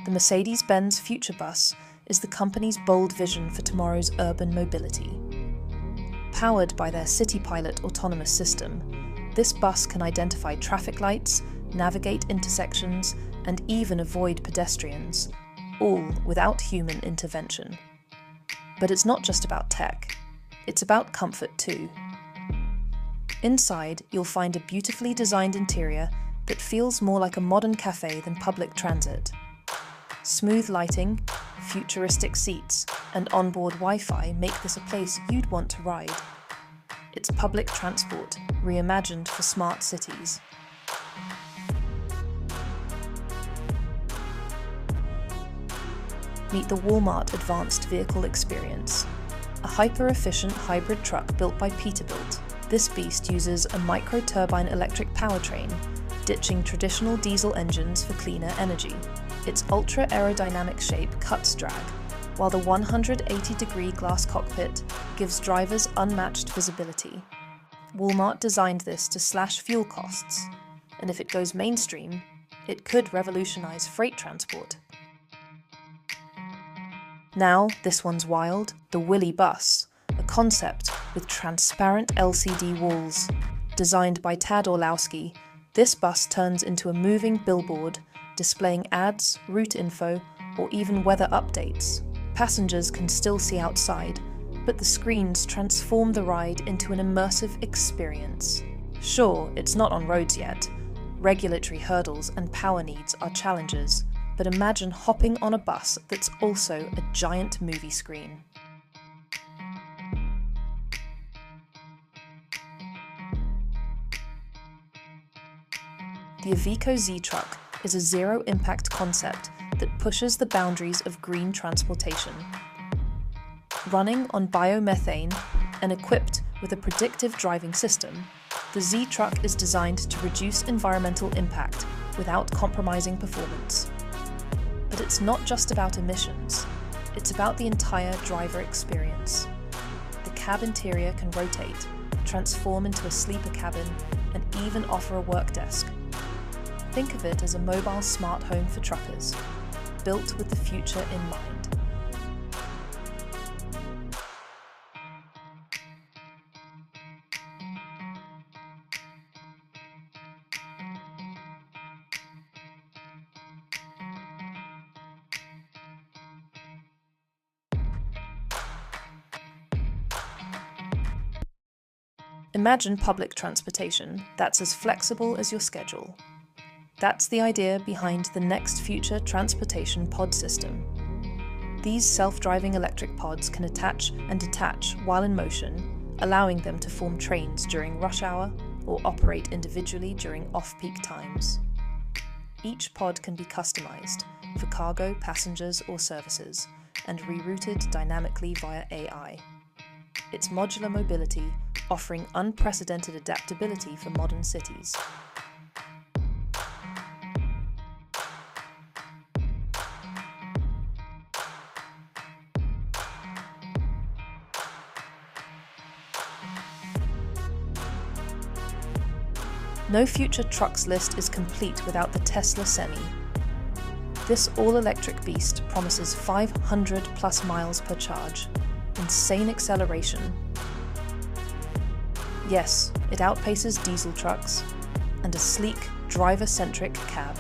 The Mercedes-Benz Future Bus is the company's bold vision for tomorrow's urban mobility. Powered by their CityPilot autonomous system, this bus can identify traffic lights, navigate intersections, and even avoid pedestrians, all without human intervention. But it's not just about tech, it's about comfort too. Inside, you'll find a beautifully designed interior that feels more like a modern cafe than public transit. Smooth lighting, futuristic seats, and onboard Wi-Fi make this a place you'd want to ride. It's public transport, reimagined for smart cities. Meet the Walmart Advanced Vehicle Experience, a hyper-efficient hybrid truck built by Peterbilt. This beast uses a micro-turbine electric powertrain, ditching traditional diesel engines for cleaner energy. Its ultra-aerodynamic shape cuts drag, while the 180-degree glass cockpit gives drivers unmatched visibility. Walmart designed this to slash fuel costs, and if it goes mainstream, it could revolutionize freight transport. Now, this one's wild, the Willy Bus, a concept with transparent LCD walls. Designed by Tad Orlowski, this bus turns into a moving billboard, displaying ads, route info, or even weather updates. Passengers can still see outside, but the screens transform the ride into an immersive experience. Sure, it's not on roads yet. Regulatory hurdles and power needs are challenges, but imagine hopping on a bus that's also a giant movie screen. The Iveco Z-Truck is a zero-impact concept that pushes the boundaries of green transportation. Running on biomethane and equipped with a predictive driving system, the Z-Truck is designed to reduce environmental impact without compromising performance. But it's not just about emissions, it's about the entire driver experience. The cab interior can rotate, transform into a sleeper cabin, and even offer a work desk. Think of it as a mobile smart home for truckers, built with the future in mind. Imagine public transportation that's as flexible as your schedule. That's the idea behind the next future transportation pod system. These self-driving electric pods can attach and detach while in motion, allowing them to form trains during rush hour or operate individually during off-peak times. Each pod can be customized for cargo, passengers, or services, and rerouted dynamically via AI. It's modular mobility, offering unprecedented adaptability for modern cities. No future trucks list is complete without the Tesla Semi. This all-electric beast promises 500 plus miles per charge, insane acceleration. Yes, it outpaces diesel trucks, and a sleek, driver-centric cab.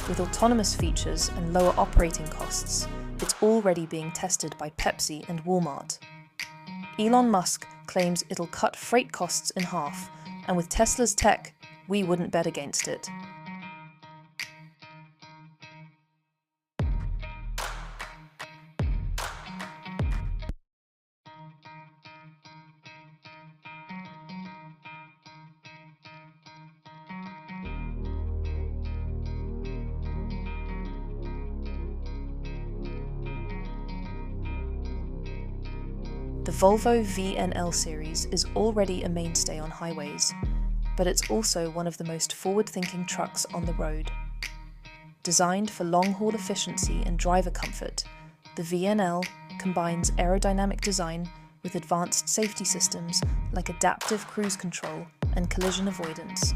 With autonomous features and lower operating costs, it's already being tested by Pepsi and Walmart. Elon Musk claims it'll cut freight costs in half, and with Tesla's tech, we wouldn't bet against it. The Volvo VNL series is already a mainstay on highways, but it's also one of the most forward-thinking trucks on the road. Designed for long-haul efficiency and driver comfort, the VNL combines aerodynamic design with advanced safety systems like adaptive cruise control and collision avoidance.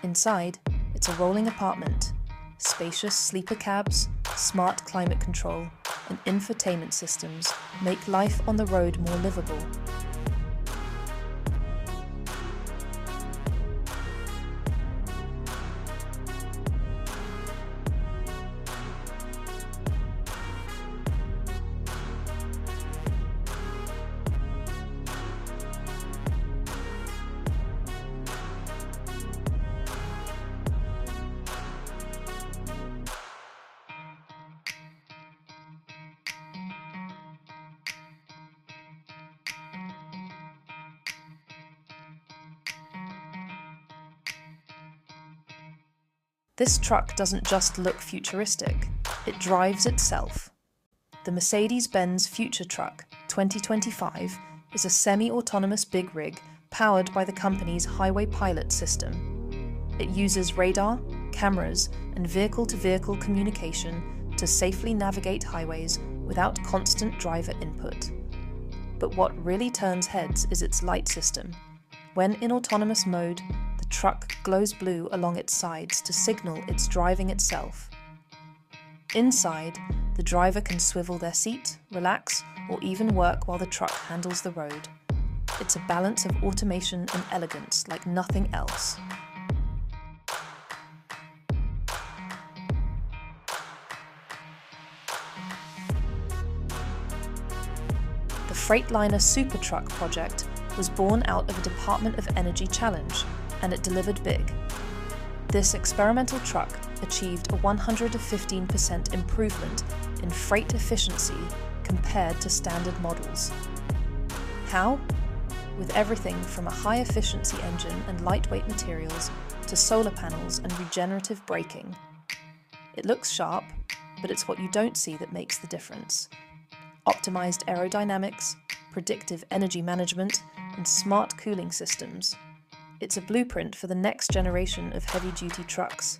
Inside, it's a rolling apartment, spacious sleeper cabs, smart climate control, and infotainment systems make life on the road more livable. This truck doesn't just look futuristic, it drives itself. The Mercedes-Benz Future Truck 2025 is a semi-autonomous big rig powered by the company's Highway Pilot system. It uses radar, cameras, and vehicle-to-vehicle communication to safely navigate highways without constant driver input. But what really turns heads is its light system. When in autonomous mode, the truck glows blue along its sides to signal it's driving itself. Inside, the driver can swivel their seat, relax, or even work while the truck handles the road. It's a balance of automation and elegance like nothing else. The Freightliner Supertruck project was born out of a Department of Energy challenge, and it delivered big. This experimental truck achieved a 115% improvement in freight efficiency compared to standard models. How? With everything from a high-efficiency engine and lightweight materials to solar panels and regenerative braking. It looks sharp, but it's what you don't see that makes the difference. Optimized aerodynamics, predictive energy management, and smart cooling systems. It's a blueprint for the next generation of heavy-duty trucks.